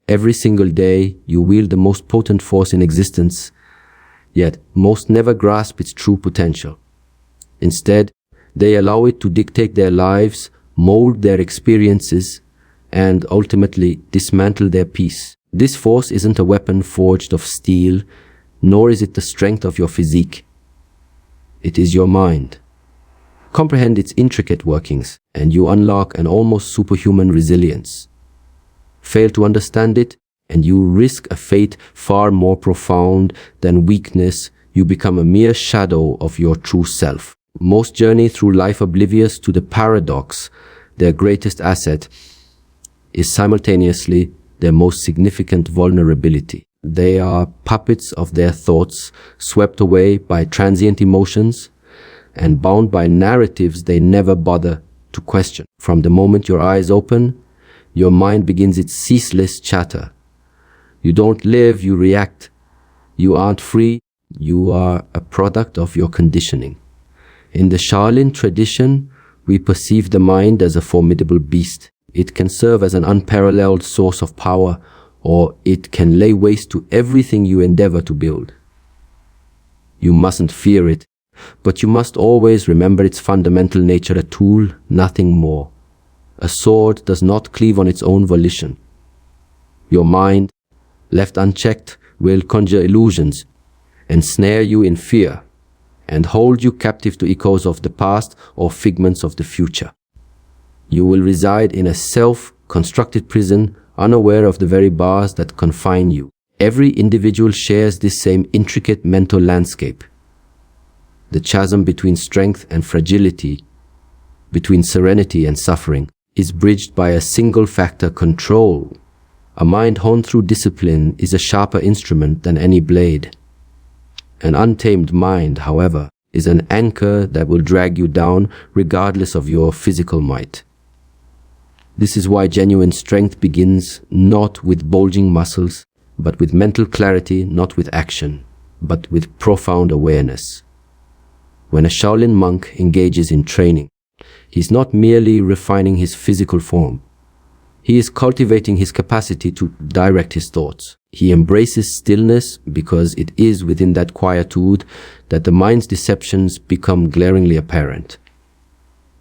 Every single day, you wield the most potent force in existence, yet most never grasp its true potential. Instead, they allow it to dictate their lives, mold their experiences, and ultimately dismantle their peace. This force isn't a weapon forged of steel, nor is it the strength of your physique. It is your mind. Comprehend its intricate workings, and you unlock an almost superhuman resilience. Fail to understand it, and you risk a fate far more profound than weakness. You become a mere shadow of your true self. Most journey through life oblivious to the paradox. Their greatest asset is simultaneously their most significant vulnerability. They are puppets of their thoughts, swept away by transient emotions and bound by narratives they never bother to question. From the moment your eyes open, your mind begins its ceaseless chatter. You don't live, you react. You aren't free, you are a product of your conditioning. In the Shaolin tradition, we perceive the mind as a formidable beast. It can serve as an unparalleled source of power, or it can lay waste to everything you endeavor to build. You mustn't fear it, but you must always remember its fundamental nature, a tool, nothing more. A sword does not cleave on its own volition. Your mind, left unchecked, will conjure illusions, ensnare you in fear, and hold you captive to echoes of the past or figments of the future. You will reside in a self-constructed prison, unaware of the very bars that confine you. Every individual shares this same intricate mental landscape. The chasm between strength and fragility, between serenity and suffering, is bridged by a single factor: control. A mind honed through discipline is a sharper instrument than any blade. An untamed mind, however, is an anchor that will drag you down regardless of your physical might. This is why genuine strength begins not with bulging muscles, but with mental clarity, not with action, but with profound awareness. When a Shaolin monk engages in training, he's not merely refining his physical form. He is cultivating his capacity to direct his thoughts. He embraces stillness because it is within that quietude that the mind's deceptions become glaringly apparent.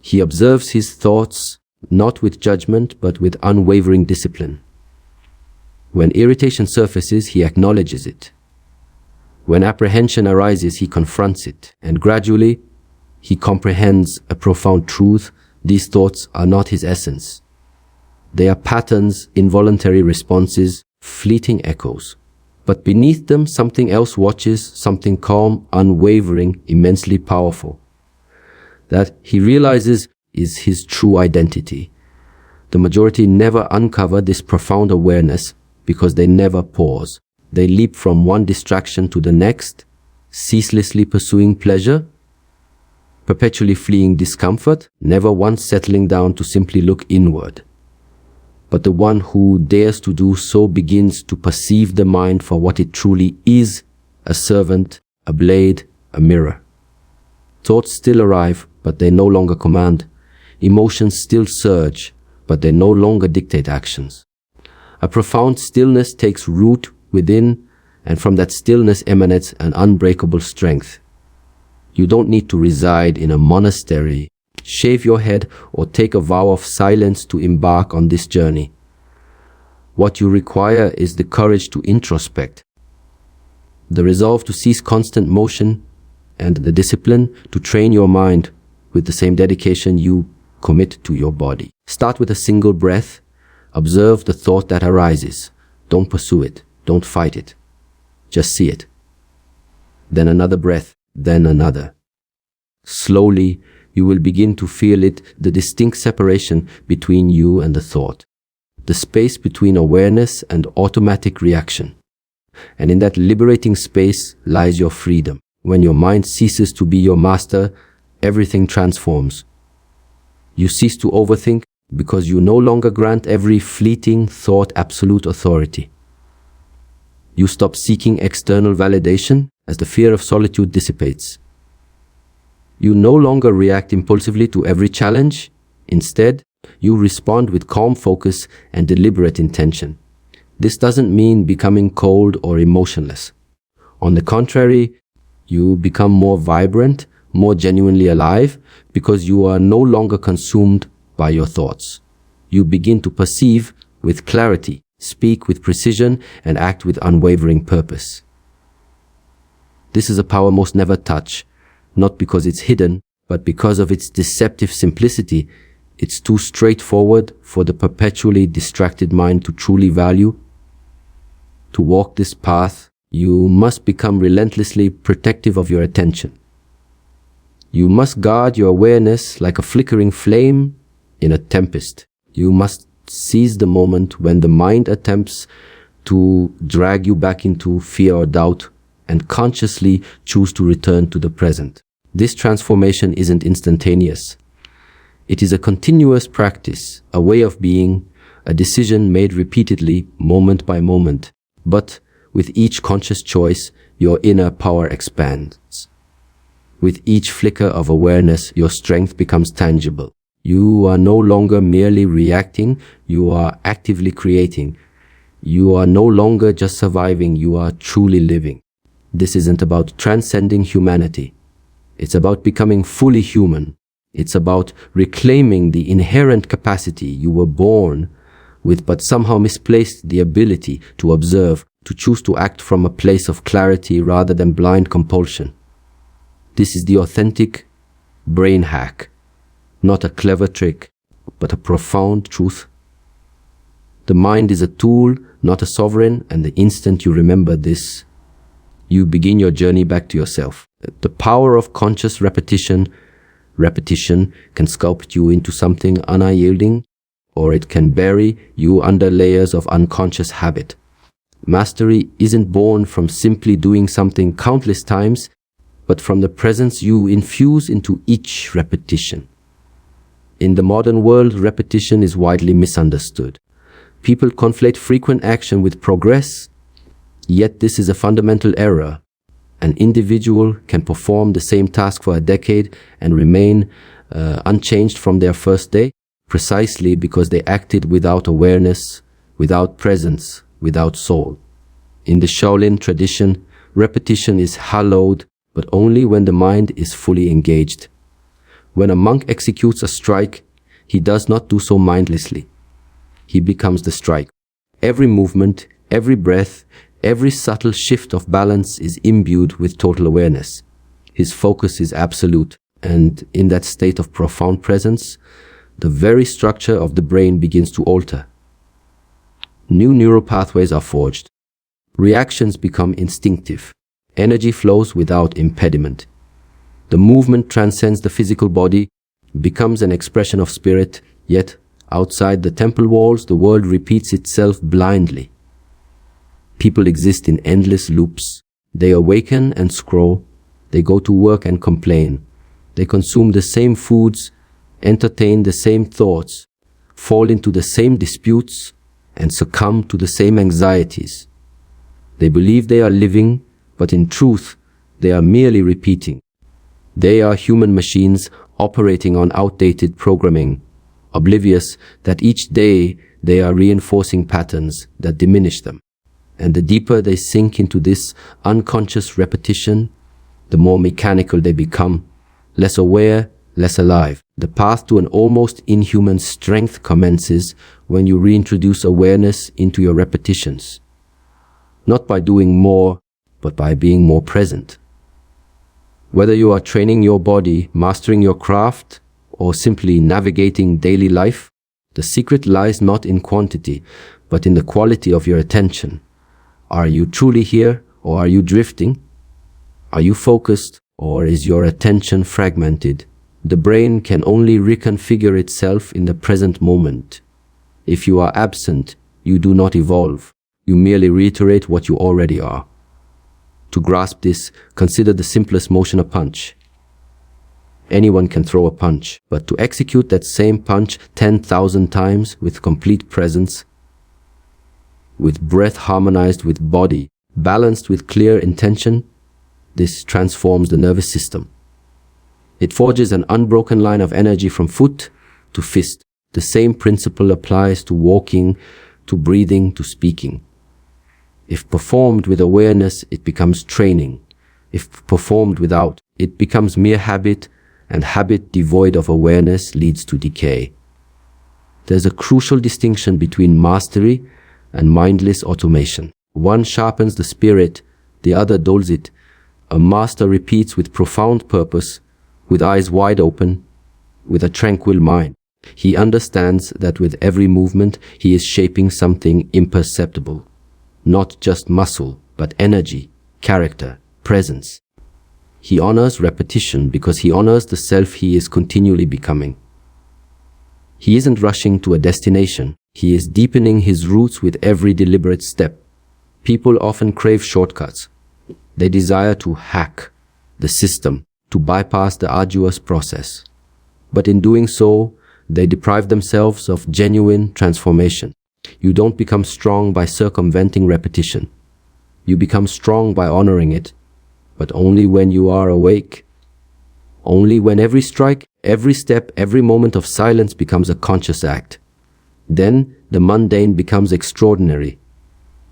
He observes his thoughts not with judgment, but with unwavering discipline. When irritation surfaces, he acknowledges it. When apprehension arises, he confronts it, and gradually, he comprehends a profound truth: these thoughts are not his essence. They are patterns, involuntary responses, fleeting echoes. But beneath them, something else watches, something calm, unwavering, immensely powerful. That he realizes is his true identity. The majority never uncover this profound awareness because they never pause. They leap from one distraction to the next, ceaselessly pursuing pleasure, perpetually fleeing discomfort, never once settling down to simply look inward. But the one who dares to do so begins to perceive the mind for what it truly is: a servant, a blade, a mirror. Thoughts still arrive, but they no longer command. Emotions still surge, but they no longer dictate actions. A profound stillness takes root within, and from that stillness emanates an unbreakable strength. You don't need to reside in a monastery, shave your head, or take a vow of silence to embark on this journey. What you require is the courage to introspect, the resolve to cease constant motion, and the discipline to train your mind with the same dedication you commit to your body. Start with a single breath. Observe the thought that arises. Don't pursue it. Don't fight it. Just see it. Then another breath, then another. Slowly, you will begin to feel it, the distinct separation between you and the thought, the space between awareness and automatic reaction. And in that liberating space lies your freedom. When your mind ceases to be your master, everything transforms. You cease to overthink because you no longer grant every fleeting thought absolute authority. You stop seeking external validation as the fear of solitude dissipates. You no longer react impulsively to every challenge. Instead, you respond with calm focus and deliberate intention. This doesn't mean becoming cold or emotionless. On the contrary, you become more vibrant, more genuinely alive, because you are no longer consumed by your thoughts. You begin to perceive with clarity, speak with precision, and act with unwavering purpose. This is a power most never touch, not because it's hidden, but because of its deceptive simplicity. It's too straightforward for the perpetually distracted mind to truly value. To walk this path, you must become relentlessly protective of your attention. You must guard your awareness like a flickering flame in a tempest. You must seize the moment when the mind attempts to drag you back into fear or doubt, and consciously choose to return to the present. This transformation isn't instantaneous. It is a continuous practice, a way of being, a decision made repeatedly, moment by moment. But with each conscious choice, your inner power expands. With each flicker of awareness, your strength becomes tangible. You are no longer merely reacting, you are actively creating. You are no longer just surviving, you are truly living. This isn't about transcending humanity. It's about becoming fully human. It's about reclaiming the inherent capacity you were born with but somehow misplaced the ability to observe, to choose to act from a place of clarity rather than blind compulsion. This is the authentic brain hack, not a clever trick, but a profound truth. The mind is a tool, not a sovereign, and the instant you remember this, you begin your journey back to yourself. The power of conscious repetition can sculpt you into something unyielding, or it can bury you under layers of unconscious habit. Mastery isn't born from simply doing something countless times, but from the presence you infuse into each repetition. In the modern world, repetition is widely misunderstood. People conflate frequent action with progress, yet this is a fundamental error. An individual can perform the same task for a decade and remain unchanged from their first day, precisely because they acted without awareness, without presence, without soul. In the Shaolin tradition, repetition is hallowed, but only when the mind is fully engaged. When a monk executes a strike, he does not do so mindlessly. He becomes the strike. Every movement, every breath, every subtle shift of balance is imbued with total awareness. His focus is absolute, and in that state of profound presence, the very structure of the brain begins to alter. New neural pathways are forged. Reactions become instinctive. Energy flows without impediment. The movement transcends the physical body, becomes an expression of spirit, yet outside the temple walls, the world repeats itself blindly. People exist in endless loops. They awaken and scroll. They go to work and complain. They consume the same foods, entertain the same thoughts, fall into the same disputes, and succumb to the same anxieties. They believe they are living, but in truth, they are merely repeating. They are human machines operating on outdated programming, oblivious that each day they are reinforcing patterns that diminish them. And the deeper they sink into this unconscious repetition, the more mechanical they become, less aware, less alive. The path to an almost inhuman strength commences when you reintroduce awareness into your repetitions. Not by doing more, but by being more present. Whether you are training your body, mastering your craft, or simply navigating daily life, the secret lies not in quantity, but in the quality of your attention. Are you truly here, or are you drifting? Are you focused, or is your attention fragmented? The brain can only reconfigure itself in the present moment. If you are absent, you do not evolve. You merely reiterate what you already are. To grasp this, consider the simplest motion: a punch. Anyone can throw a punch, but to execute that same punch 10,000 times with complete presence, with breath harmonized with body, balanced with clear intention, this transforms the nervous system. It forges an unbroken line of energy from foot to fist. The same principle applies to walking, to breathing, to speaking. If performed with awareness, it becomes training. If performed without, it becomes mere habit, and habit devoid of awareness leads to decay. There's a crucial distinction between mastery and mindless automation. One sharpens the spirit, the other dulls it. A master repeats with profound purpose, with eyes wide open, with a tranquil mind. He understands that with every movement, he is shaping something imperceptible. Not just muscle, but energy, character, presence. He honors repetition because he honors the self he is continually becoming. He isn't rushing to a destination. He is deepening his roots with every deliberate step. People often crave shortcuts. They desire to hack the system, to bypass the arduous process. But in doing so, they deprive themselves of genuine transformation. You don't become strong by circumventing repetition. You become strong by honoring it, but only when you are awake. Only when every strike, every step, every moment of silence becomes a conscious act. Then the mundane becomes extraordinary.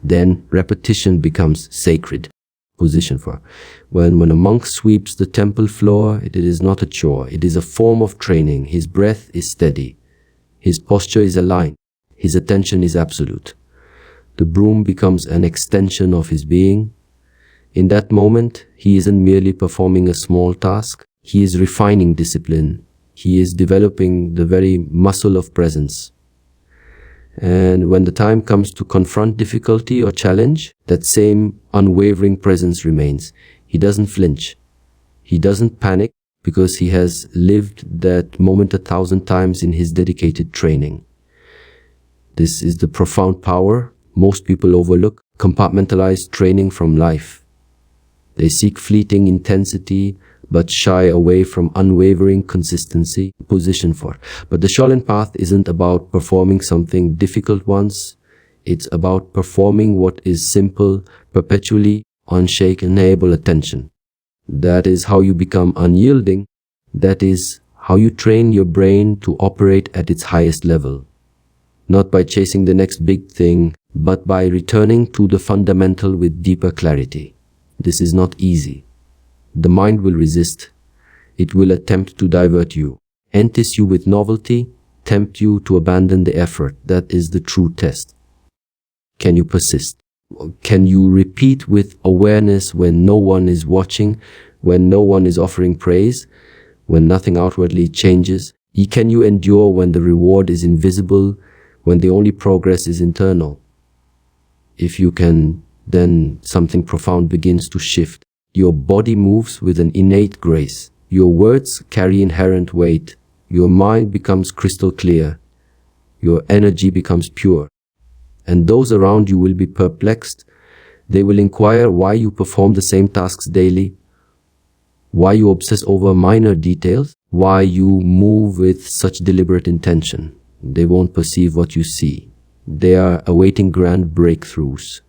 Then repetition becomes sacred. Position for. When a monk sweeps the temple floor, it is not a chore. It is a form of training. His breath is steady. His posture is aligned. His attention is absolute. The broom becomes an extension of his being. In that moment, he isn't merely performing a small task. He is refining discipline. He is developing the very muscle of presence. And when the time comes to confront difficulty or challenge, that same unwavering presence remains. He doesn't flinch. He doesn't panic because he has lived that moment 1,000 times in his dedicated training. This is the profound power most people overlook, compartmentalized training from life. They seek fleeting intensity, but shy away from unwavering consistency. Position for. But the Shaolin path isn't about performing something difficult once. It's about performing what is simple, perpetually, unshaken, able attention. That is how you become unyielding. That is how you train your brain to operate at its highest level. Not by chasing the next big thing, but by returning to the fundamental with deeper clarity. This is not easy. The mind will resist. It will attempt to divert you, entice you with novelty, tempt you to abandon the effort. That is the true test. Can you persist? Can you repeat with awareness when no one is watching, when no one is offering praise, when nothing outwardly changes? Can you endure when the reward is invisible, when the only progress is internal? If you can, then something profound begins to shift. Your body moves with an innate grace. Your words carry inherent weight. Your mind becomes crystal clear. Your energy becomes pure. And those around you will be perplexed. They will inquire why you perform the same tasks daily, why you obsess over minor details, why you move with such deliberate intention. They won't perceive what you see. They are awaiting grand breakthroughs.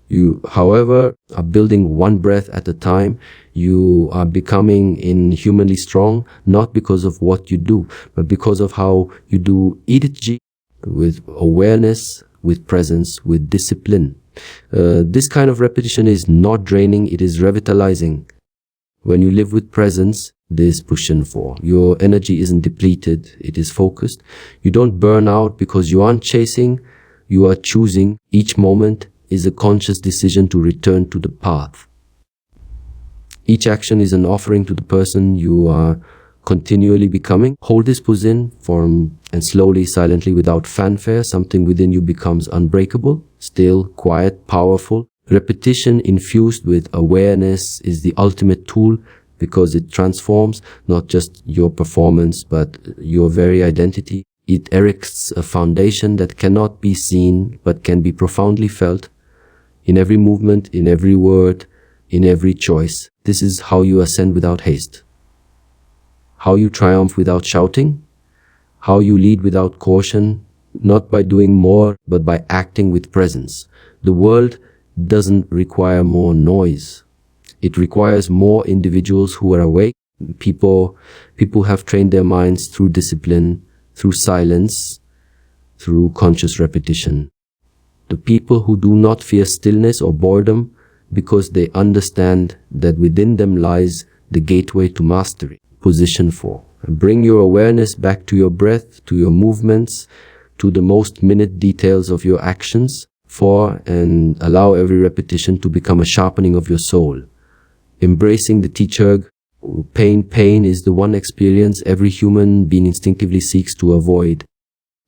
You, however, are building one breath at a time. You are becoming inhumanly strong, not because of what you do, but because of how you do it with awareness, with presence, with discipline. This kind of repetition is not draining, it is revitalizing. When you live with presence, this pushing for. Your energy isn't depleted, it is focused. You don't burn out because you aren't chasing, you are choosing. Each moment is a conscious decision to return to the path. Each action is an offering to the person you are continually becoming. Hold this position and slowly, silently, without fanfare, something within you becomes unbreakable, still, quiet, powerful. Repetition infused with awareness is the ultimate tool because it transforms not just your performance, but your very identity. It erects a foundation that cannot be seen, but can be profoundly felt in every movement, in every word, in every choice. This is how you ascend without haste. How you triumph without shouting. How you lead without caution, not by doing more, but by acting with presence. The world doesn't require more noise. It requires more individuals who are awake. People have trained their minds through discipline, through silence, through conscious repetition. the people who do not fear stillness or boredom because they understand that within them lies the gateway to mastery. Position 4. Bring your awareness back to your breath, to your movements, to the most minute details of your actions. 4. And allow every repetition to become a sharpening of your soul. Embracing the teacher, pain is the one experience every human being instinctively seeks to avoid.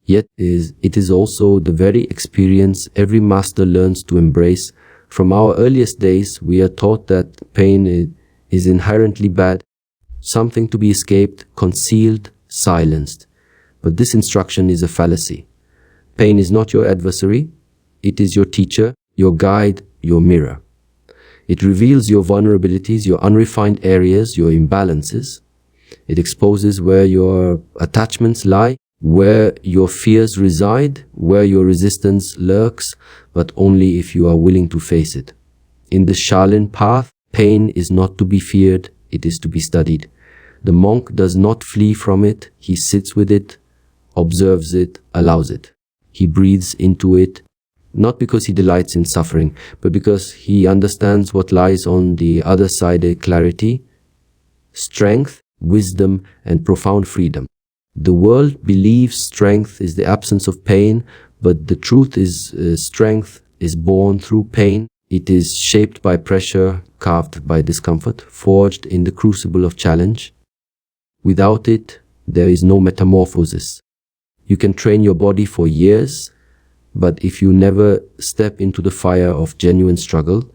Yet it is also the very experience every master learns to embrace. From our earliest days, we are taught that pain is inherently bad, something to be escaped, concealed, silenced. But this instruction is a fallacy. Pain is not your adversary. It is your teacher, your guide, your mirror. It reveals your vulnerabilities, your unrefined areas, your imbalances. It exposes where your attachments lie, where your fears reside, where your resistance lurks, but only if you are willing to face it. In the Shaolin path, pain is not to be feared, it is to be studied. The monk does not flee from it, he sits with it, observes it, allows it. He breathes into it, not because he delights in suffering, but because he understands what lies on the other side: a clarity, strength, wisdom, and profound freedom. The world believes strength is the absence of pain, but the truth is strength is born through pain. It is shaped by pressure, carved by discomfort, forged in the crucible of challenge. Without it, there is no metamorphosis. You can train your body for years, but if you never step into the fire of genuine struggle,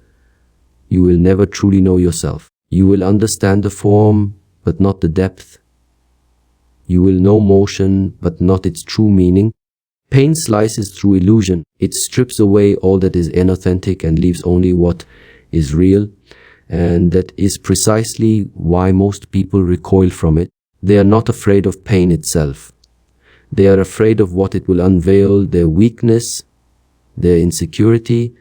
you will never truly know yourself. You will understand the form, but not the depth. You will know motion, but not its true meaning. Pain slices through illusion. It strips away all that is inauthentic and leaves only what is real. And that is precisely why most people recoil from it. They are not afraid of pain itself. They are afraid of what it will unveil: their weakness, their insecurity,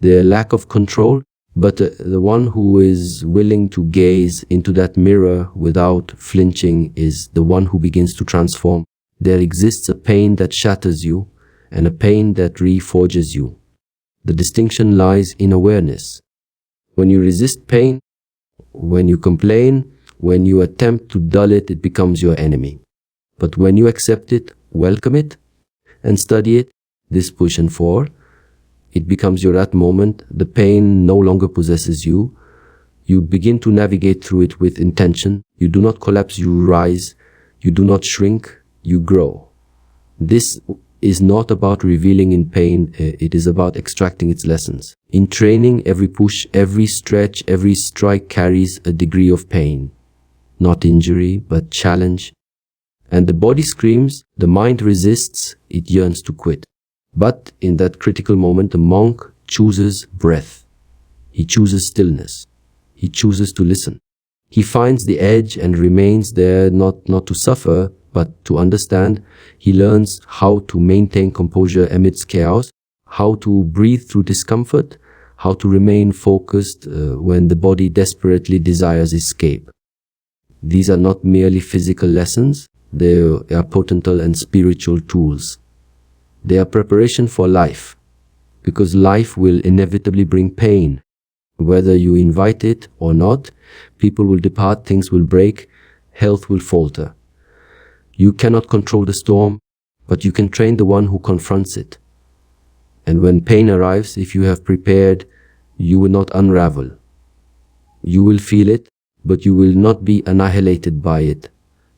their lack of control. But the one who is willing to gaze into that mirror without flinching is the one who begins to transform. There exists a pain that shatters you and a pain that reforges you. The distinction lies in awareness. When you resist pain, when you complain, when you attempt to dull it, it becomes your enemy. But when you accept it, welcome it, and study it, this Position 4, it becomes your at moment. The pain no longer possesses you. You begin to navigate through it with intention. You do not collapse, you rise. You do not shrink, you grow. This is not about revealing in pain, it is about extracting its lessons. In training, every push, every stretch, every strike carries a degree of pain. Not injury, but challenge. And the body screams, the mind resists, it yearns to quit. But in that critical moment, the monk chooses breath. He chooses stillness. He chooses to listen. He finds the edge and remains there, not to suffer, but to understand. He learns how to maintain composure amidst chaos, how to breathe through discomfort, how to remain focused when the body desperately desires escape. These are not merely physical lessons, they are potential and spiritual tools. They are preparation for life, because life will inevitably bring pain. Whether you invite it or not, people will depart, things will break, health will falter. You cannot control the storm, but you can train the one who confronts it. And when pain arrives, if you have prepared, you will not unravel. You will feel it, but you will not be annihilated by it.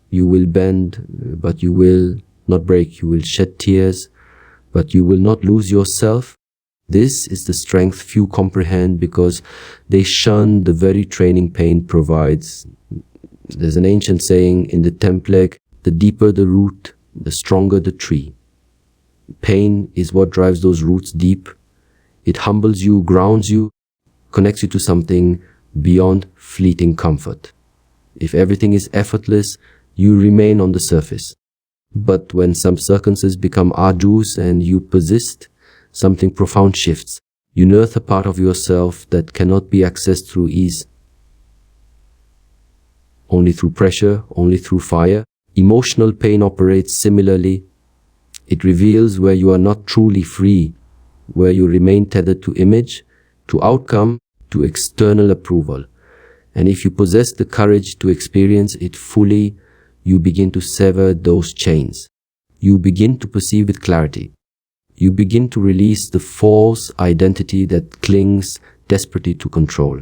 You will bend, but you will not break. You will shed tears, but you will not lose yourself. This is the strength few comprehend because they shun the very training pain provides. There's an ancient saying in the Template, the deeper the root, the stronger the tree. Pain is what drives those roots deep. It humbles you, grounds you, connects you to something beyond fleeting comfort. If everything is effortless, you remain on the surface. But when some circumstances become arduous and you persist, something profound shifts. You unearth a part of yourself that cannot be accessed through ease. Only through pressure, only through fire. Emotional pain operates similarly. It reveals where you are not truly free, where you remain tethered to image, to outcome, to external approval. And if you possess the courage to experience it fully, you begin to sever those chains. You begin to perceive with clarity. You begin to release the false identity that clings desperately to control.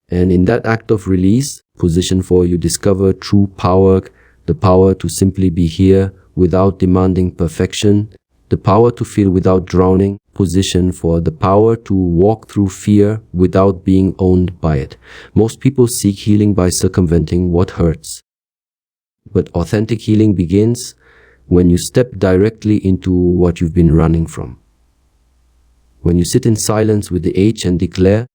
And in that act of release, position 4, you discover true power, the power to simply be here without demanding perfection, the power to feel without drowning, position for the power to walk through fear without being owned by it. Most people seek healing by circumventing what hurts. But authentic healing begins when you step directly into what you've been running from. When you sit in silence with the H and declare,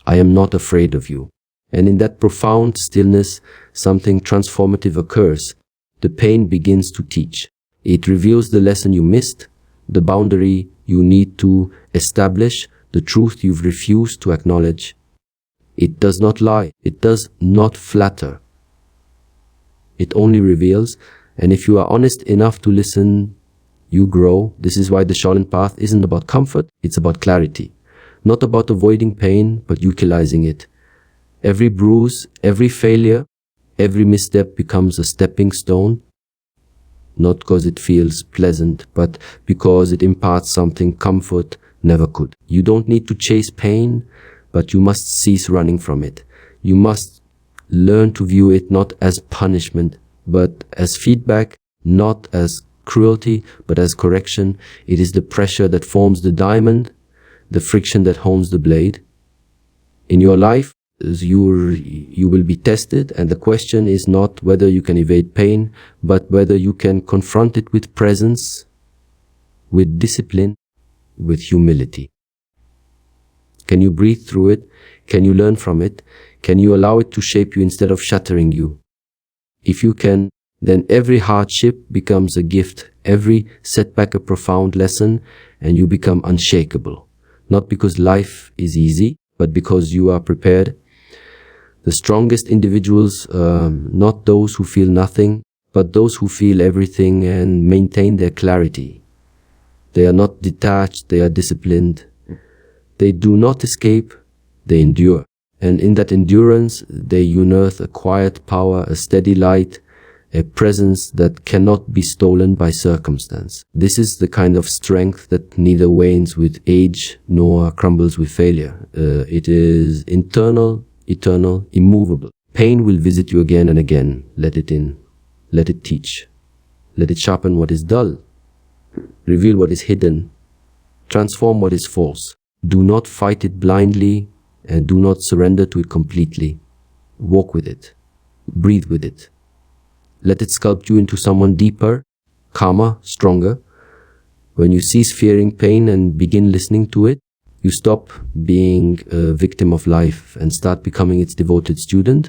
I am not afraid of you. And in that profound stillness, something transformative occurs. The pain begins to teach. It reveals the lesson you missed, the boundary you need to establish, the truth you've refused to acknowledge. It does not lie. It does not flatter. It only reveals, and if you are honest enough to listen, you grow. This is why the Shaolin path isn't about comfort, it's about clarity. Not about avoiding pain, but utilizing it. Every bruise, every failure, every misstep becomes a stepping stone, not because it feels pleasant, but because it imparts something comfort never could. You don't need to chase pain, but you must cease running from it. You must learn to view it not as punishment, but as feedback, not as cruelty, but as correction. It is the pressure that forms the diamond, the friction that hones the blade. In your life, you will be tested, and the question is not whether you can evade pain, but whether you can confront it with presence, with discipline, with humility. Can you breathe through it? Can you learn from it? Can you allow it to shape you instead of shattering you? If you can, then every hardship becomes a gift, every setback a profound lesson, and you become unshakable. Not because life is easy, but because you are prepared. The strongest individuals, not those who feel nothing, but those who feel everything and maintain their clarity. They are not detached, they are disciplined. They do not escape, they endure. And in that endurance, they unearth a quiet power, a steady light, a presence that cannot be stolen by circumstance. This is the kind of strength that neither wanes with age nor crumbles with failure. It is internal, eternal, immovable. Pain will visit you again and again. Let it in. Let it teach. Let it sharpen what is dull. Reveal what is hidden. Transform what is false. Do not fight it blindly, and do not surrender to it completely. Walk with it. Breathe with it. Let it sculpt you into someone deeper, calmer, stronger. When you cease fearing pain and begin listening to it, you stop being a victim of life and start becoming its devoted student.